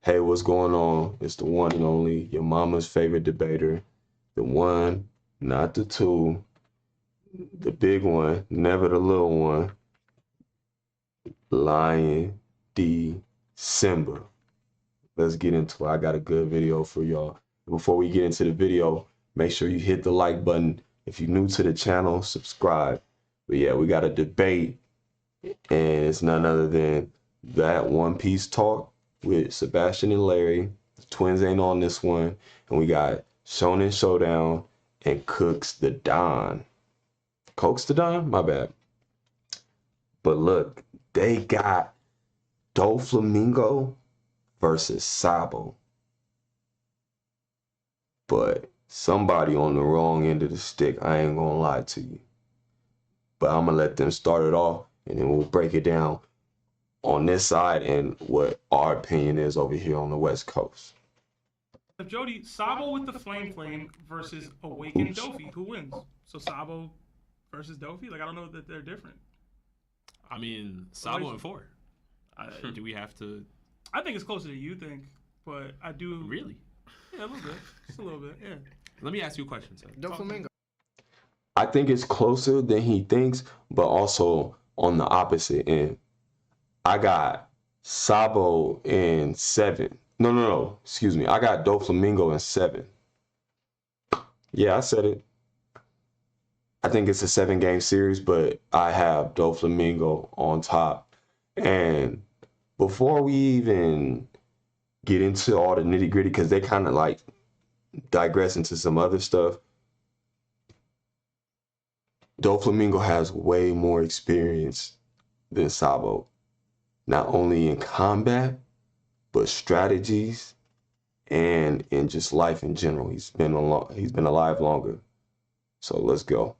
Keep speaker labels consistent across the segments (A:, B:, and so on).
A: Hey, what's going on? It's the one and only, your mama's favorite debater. The one, not the two, the big one, never the little one. Lion D. Simba. Let's get into it. I got a good video for y'all. Before we get into the video, make sure you hit the like button. If you're new to the channel, subscribe. But yeah, we got a debate, and it's none other than that One Piece talk with Sebastian and Larry. The twins ain't on this one. And we got Shonen Showdown and Cooks the Don. Cokes the Don? My bad. But look, they got Doflamingo versus Sabo. But somebody on the wrong end of the stick, I ain't gonna lie to you. But I'm gonna let them start it off, and then we'll break it down on this side and what our opinion is over here on the West Coast.
B: Jody, Sabo with the Flame versus Awakened Doffy. Who wins? So Sabo versus Doffy? Like, I don't know that they're different.
C: I mean, Sabo and 4. Do we have to...
B: I think it's closer to you think, but I do...
C: Really?
B: Yeah, a little bit. Just a little bit, yeah.
C: Let me ask you a question, sir.
D: Doflamingo.
A: I think it's closer than he thinks, but also on the opposite end. I got Sabo in 7. No. Excuse me. I got Doflamingo in 7. Yeah, I said it. I think it's a 7-game series, but I have Doflamingo on top. And before we even get into all the nitty gritty, because they kind of like digress into some other stuff, Doflamingo has way more experience than Sabo, not only in combat, but strategies and in just life in general. He's been alive longer. So let's go.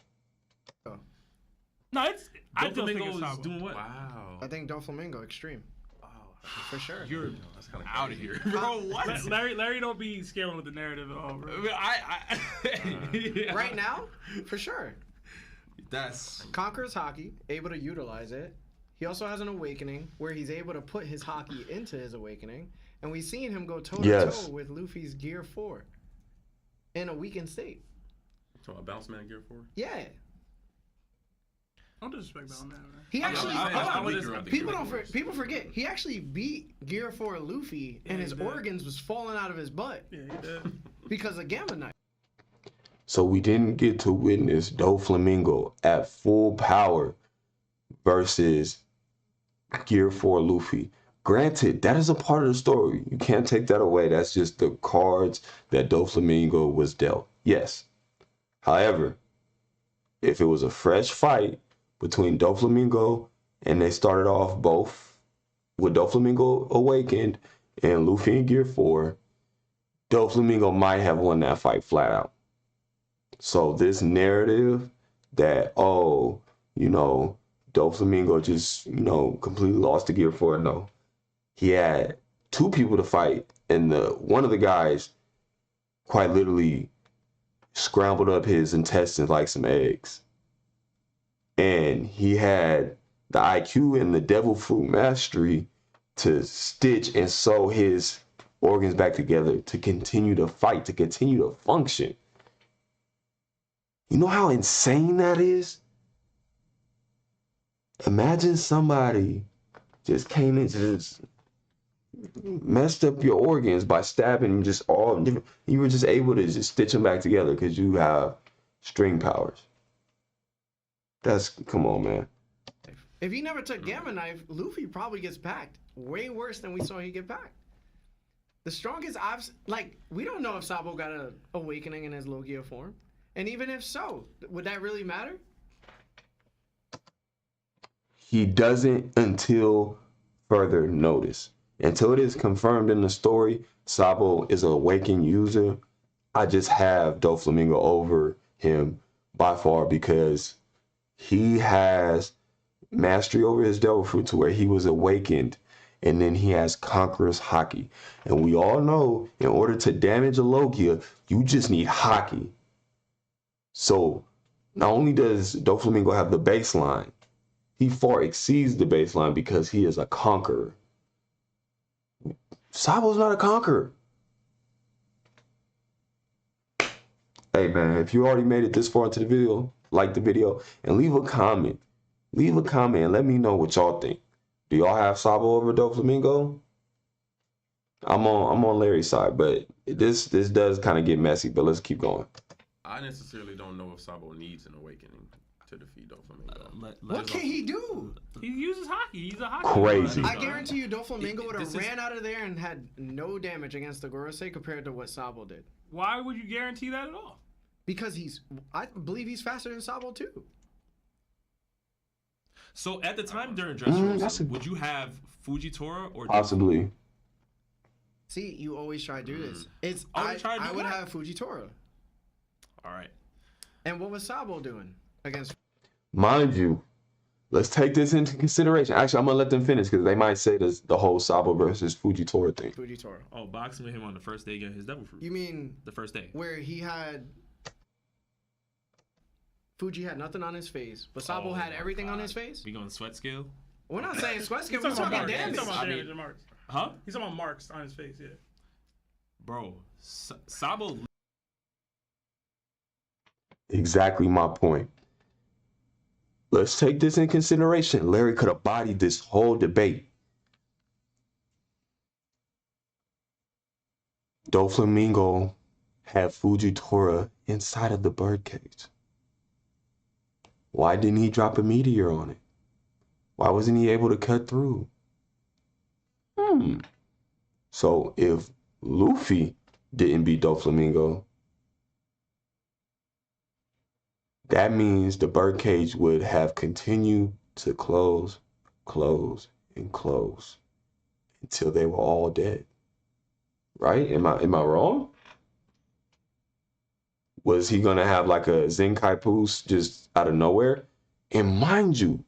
B: No, I still think it's
C: Doflamingo is
B: Sabo.
C: doing what?
D: Wow. I think Doflamingo extreme.
C: Oh,
D: For sure.
C: You're out of here. Bro, what?
B: Larry don't be scaling with the narrative at all, bro.
C: Yeah.
D: Right now, for sure.
C: That's...
D: Conquers hockey, able to utilize it. He also has an awakening where he's able to put his hockey into his awakening. And we've seen him go toe-to-toe with Luffy's Gear 4 in a weakened state.
E: So a bounce man Gear 4?
D: Yeah.
B: Don't disrespect that on that, man.
D: He actually,
E: people
D: people forget, he actually beat Gear 4 Luffy and his organs was falling out of his butt.
B: Yeah, he did.
D: Because of Gamma Knife.
A: So we didn't get to witness Doflamingo at full power versus Gear 4 Luffy. Granted, that is a part of the story. You can't take that away. That's just the cards that Doflamingo was dealt. Yes. However, if it was a fresh fight between Doflamingo and they started off both with Doflamingo awakened and Luffy in Gear 4, Doflamingo might have won that fight flat out. So this narrative that, Doflamingo just, completely lost to Gear 4, no. He had 2 people to fight, and one of the guys quite literally scrambled up his intestines like some eggs. And he had the IQ and the devil fruit mastery to stitch and sew his organs back together to continue to fight, to continue to function. You know how insane that is? Imagine somebody just came in, just messed up your organs by stabbing just all different. You were just able to just stitch them back together because you have string powers. Come on, man.
D: If he never took Gamma Knife, Luffy probably gets packed. Way worse than we saw he get packed. The strongest we don't know if Sabo got an awakening in his low gear form. And even if so, would that really matter?
A: He doesn't until further notice. Until it is confirmed in the story, Sabo is an awakened user. I just have Doflamingo over him by far because he has mastery over his devil fruit to where he was awakened, and then he has Conqueror's Haki. And we all know in order to damage a Logia, you just need Haki. So not only does Doflamingo have the baseline, he far exceeds the baseline because he is a conqueror. Sabo's not a conqueror. Hey man, if you already made it this far into the video, like the video and leave a comment. Leave a comment and let me know what y'all think. Do y'all have Sabo over Doflamingo? I'm on Larry's side, but this does kind of get messy, but let's keep going.
E: I necessarily don't know if Sabo needs an awakening to defeat Doflamingo.
D: What can he do?
B: He uses hockey. He's a hockey
A: Crazy.
B: player.
D: I guarantee you Doflamingo would have
C: This is-
D: ran out of there and had no damage against the Gorosei compared to what Sabo did.
B: Why would you guarantee that at all?
D: Because I believe he's faster than Sabo too.
C: So at the time during
A: that's
C: Dressrosa,
A: a-
C: would you have Fujitora or
A: Possibly.
D: See, you always try to do this. It's
C: Always try to do
D: I would
C: what?
D: have Fujitora.
C: All right.
D: And what was Sabo doing against?
A: Mind you, let's take this into consideration. Actually, I'm gonna let them finish because they might say this the whole Sabo versus Fujitora thing.
D: Fujitora?
C: Oh, boxing with him on the first day getting his devil fruit.
D: You mean
C: The first day.
D: where he had Fuji had nothing on his face, but Sabo
C: Oh
D: had
C: my
D: everything on
C: God.
D: his face?
C: We going sweat scale?
D: We're not saying sweat skin,
B: He's
D: we're
B: talking about
D: talking
B: marks.
D: damage.
B: He's talking about
C: I mean-
B: damage and marks.
C: Huh?
B: He's talking about marks on his face. Yeah.
C: Bro, Sabo.
A: Exactly my point. Let's take this in consideration. Larry could have bodied this whole debate. Doflamingo had Fujitora inside of the birdcage. Why didn't he drop a meteor on it? Why wasn't he able to cut through? So if Luffy didn't beat Doflamingo, that means the birdcage would have continued to close, and close until they were all dead. Right? Am I wrong? Was he gonna have like a Zenkai Poost just out of nowhere? And mind you,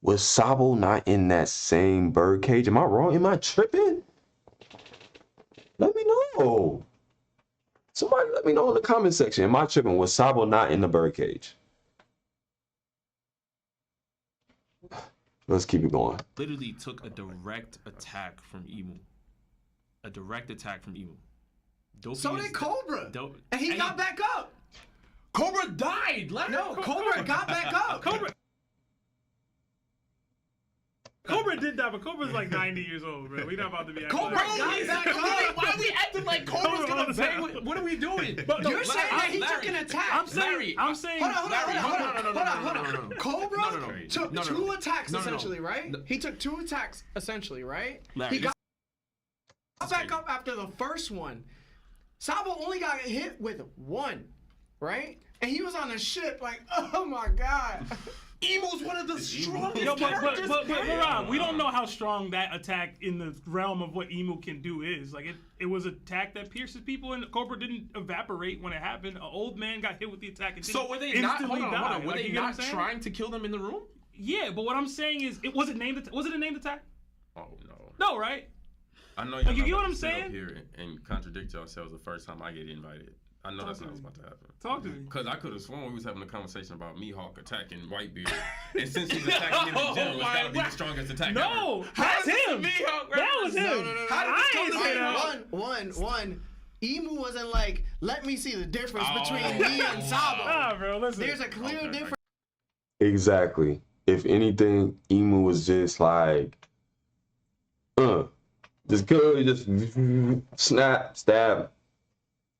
A: was Sabo not in that same birdcage? Am I wrong? Am I tripping? Let me know. Somebody let me know in the comment section. Am I tripping? Was Sabo not in the birdcage? Let's keep it going.
C: Literally took a direct attack from Imu. A direct attack from Imu. Doffy
D: So
C: is-
D: did Cobra.
C: Do-
D: And he got back up.
C: Cobra died.
D: No, Cobra got back up.
B: Cobra did that, but Cobra's like 90 years old, bro. We not about to be acting
D: Cobra
B: like
D: got back up.
C: Why are we acting like Cobra's gonna bang? What are we doing?
B: But
D: You're saying that he took an attack.
B: I'm saying,
C: Larry,
B: I'm saying,
D: Hold on.
C: No.
D: Cobra
C: No.
D: took
C: No.
D: two attacks
C: No.
D: essentially, right?
C: No.
D: He took two attacks essentially, right?
C: Larry,
D: He got back up after the first one. Sabo only got hit with one, right? And he was on the ship like, oh my god.
C: Emu's one of the strongest
B: yo,
C: characters.
B: but Rob, we don't know how strong that attack in the realm of what Emu can do is. Like, it was an attack that pierces people, and Cobra didn't evaporate when it happened. An old man got hit with the attack and
C: So were they
B: instantly
C: not? Hold on.
B: died.
C: Were
B: Like,
C: they
B: you get what I'm
C: not
B: saying?
C: trying to kill them in the room?
B: Yeah, but what I'm saying is, was it a named attack?
E: Oh no.
B: No, right?
E: I know
B: Like, you
E: y'all
B: get
E: not
B: what
E: about
B: I'm
E: to sit up
B: saying?
E: here and contradict yourselves the first time I get invited. I know that's not what's about to happen.
B: Talk to me.
E: Because I could have sworn we was having a conversation about Mihawk attacking Whitebeard. And since he's attacking him in general, it's got to be the strongest attack
B: No,
E: ever.
B: that's him. That was him.
C: No.
B: I ain't say that.
D: One. Emu wasn't like, let me see the difference
E: Oh,
D: between me and Sabo.
B: Nah, bro, listen.
D: There's a clear
E: Okay,
D: difference.
A: Exactly. If anything, Emu was just like, just go, just snap, stab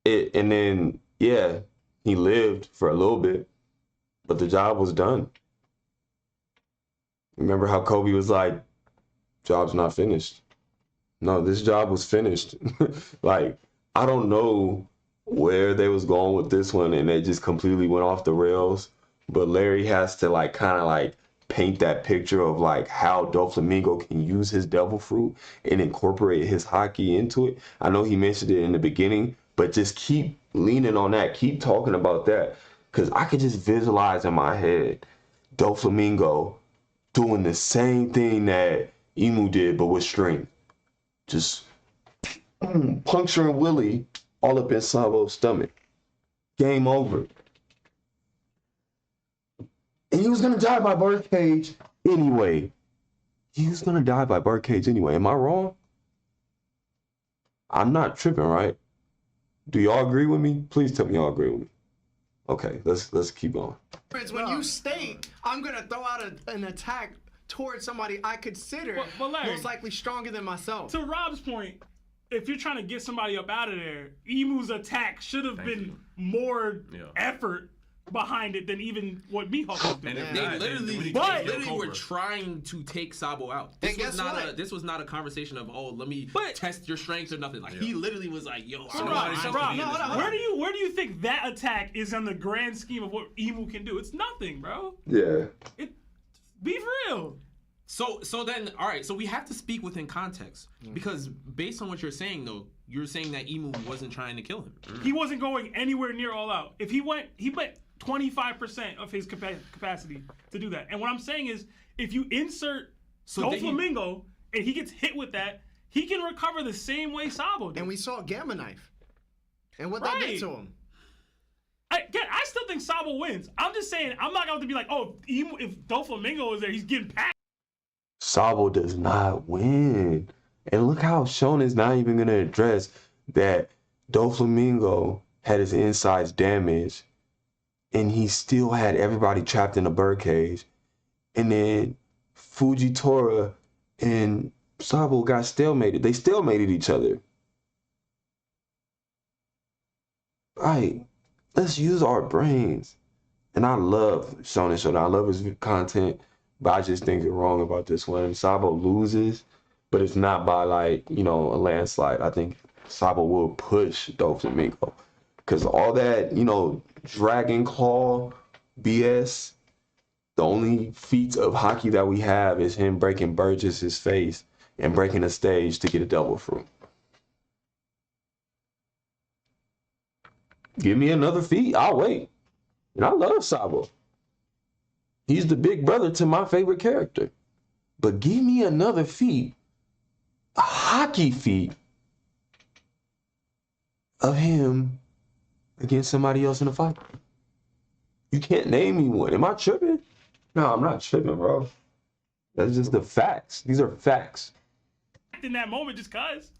A: it, and then yeah, he lived for a little bit, but the job was done. Remember how Kobe was like, "Job's not finished." No, this job was finished. Like, I don't know where they was going with this one, and they just completely went off the rails. But Larry has to like kind of like paint that picture of like how Doflamingo can use his devil fruit and incorporate his hockey into it. I know he mentioned it in the beginning, but just keep leaning on that. Keep talking about that. Because I could just visualize in my head Doflamingo doing the same thing that Emu did, but with string. Just puncturing Willie all up in Sabo's stomach. Game over. And he was gonna die by birdcage anyway. He was gonna die by birdcage anyway. Am I wrong? I'm not tripping, right? Do y'all agree with me? Please tell me y'all agree with me. Okay, let's keep going.
D: It's when you state, I'm gonna throw out an attack towards somebody I consider
B: But Larry,
D: most likely stronger than myself.
B: to Rob's point, if you're trying to get somebody up out of there, Emu's attack should have been more effort behind it than even what Mihawk was doing.
E: And if
C: They
E: not,
C: literally,
E: then
C: they literally were
E: Cobra.
C: trying to take Sabo out.
D: And guess what?
C: This was not a conversation of, oh, let me
B: But-
C: test your strength or nothing. Like he literally was like, yo,
B: So
C: I'm
B: Rob,
C: not
B: so
C: interested
B: Rob,
C: in this.
D: hold on.
B: where do you think that attack is on the grand scheme of what Emu can do? It's nothing, bro.
A: Yeah.
B: Be for real.
C: So then, all right. So we have to speak within context because based on what you're saying, though, you're saying that Emu wasn't trying to kill him.
B: He wasn't going anywhere near all out. If he went 25% of his capacity to do that. And what I'm saying is, if you insert Doflamingo and he gets hit with that, he can recover the same way Sabo did.
D: And we saw Gamma Knife. And what that did to him.
B: I still think Sabo wins. I'm just saying, I'm not going to be like, oh, if Doflamingo is there, he's getting packed.
A: Sabo does not win. And look how Shonen's not even going to address that Doflamingo had his insides damaged and he still had everybody trapped in a birdcage. And then Fujitora and Sabo got stalemated. They stalemated each other. Right. Let's use our brains. And I love Shonen Shodown. I love his content. But I just think it's wrong about this one. Sabo loses, but it's not by like, a landslide. I think Sabo will push Doflamingo. Because all that, Dragon Claw BS, the only feats of hockey that we have is him breaking Burgess's face and breaking a stage to get a double fruit. Give me another feat. I'll wait. And I love Sabo. He's the big brother to my favorite character. But give me another feat, a hockey feat of him against somebody else in a fight. You can't name me one. Am I tripping? No, I'm not tripping, bro. That's just the facts. These are facts.
B: In that moment, just cause.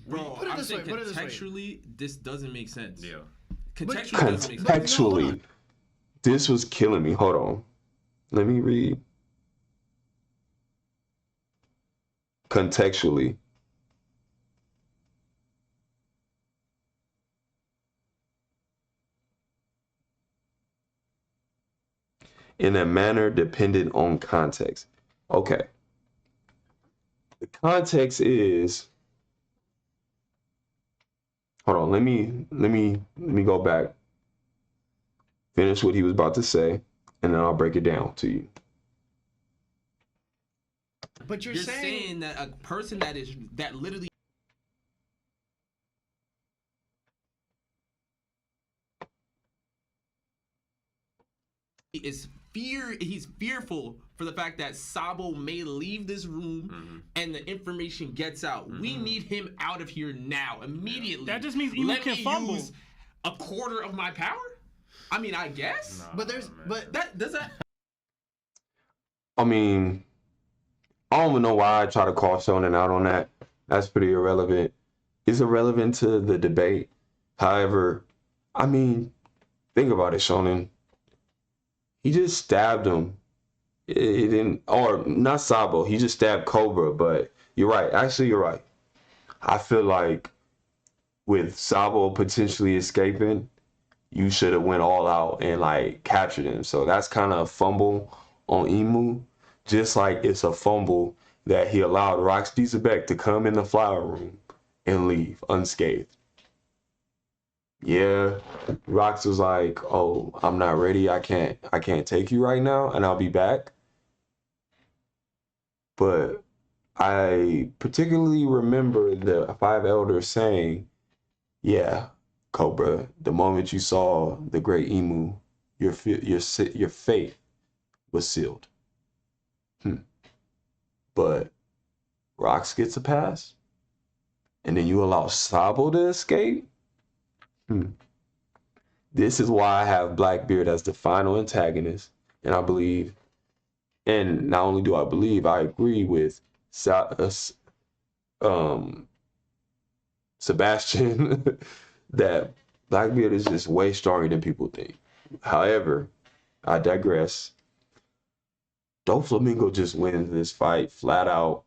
C: Bro,
D: Put it
C: I'm
D: this way,
C: saying
D: put it this way.
C: contextually, this doesn't make sense.
E: Yeah.
C: Contextually, doesn't make sense.
A: Contextually, this was killing me. Hold on. Let me read. Contextually. In a manner dependent on context. Okay. The context is, hold on, let me go back. Finish what he was about to say, and then I'll break it down to you.
D: But you're
C: You're
D: saying
C: saying that a person that literally he's fearful for the fact that Sabo may leave this room and the information gets out. We need him out of here now, immediately.
B: That just means Emu
C: Let
B: can
C: me
B: fumble.
C: use a quarter of my power? I mean, I guess.
D: but there's
C: That does that
A: I mean, I don't even know why I try to call Shonen out on that. That's pretty irrelevant. It's irrelevant to the debate. However, I mean, think about it, Shonen. He just stabbed him. He didn't, or not Sabo. He just stabbed Cobra. But you're right. Actually, you're right. I feel like with Sabo potentially escaping, you should have went all out and like captured him. So that's kind of a fumble on Emu, just like it's a fumble that he allowed Roxy Zebek to come in the flower room and leave unscathed. Yeah, Rox was like, "Oh, I'm not ready. I can't take you right now, and I'll be back." But I particularly remember the five elders saying, "Yeah, Cobra, the moment you saw the great Emu, your fate was sealed." But Rox gets a pass, and then you allow Sabo to escape? This is why I have Blackbeard as the final antagonist, and I believe, and not only do I believe, I agree with Sebastian, that Blackbeard is just way stronger than people think. However, I digress. Doflamingo just wins this fight flat out.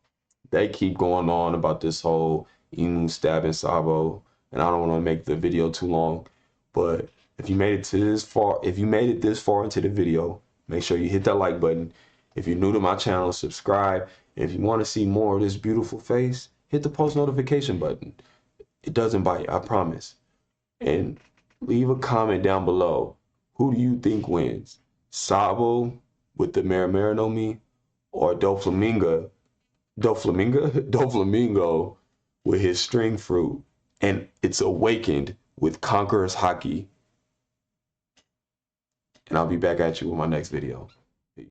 A: They keep going on about this whole Inu stabbing Sabo, and I don't want to make the video too long, but if you made it this far into the video, make sure you hit that like button. If you're new to my channel, subscribe. And if you want to see more of this beautiful face, hit the post notification button. It doesn't bite, I promise. And leave a comment down below. Who do you think wins? Sabo with the Marimara no Mi, or Doflamingo with his string fruit, and it's awakened with Conqueror's Haki. And I'll be back at you with my next video.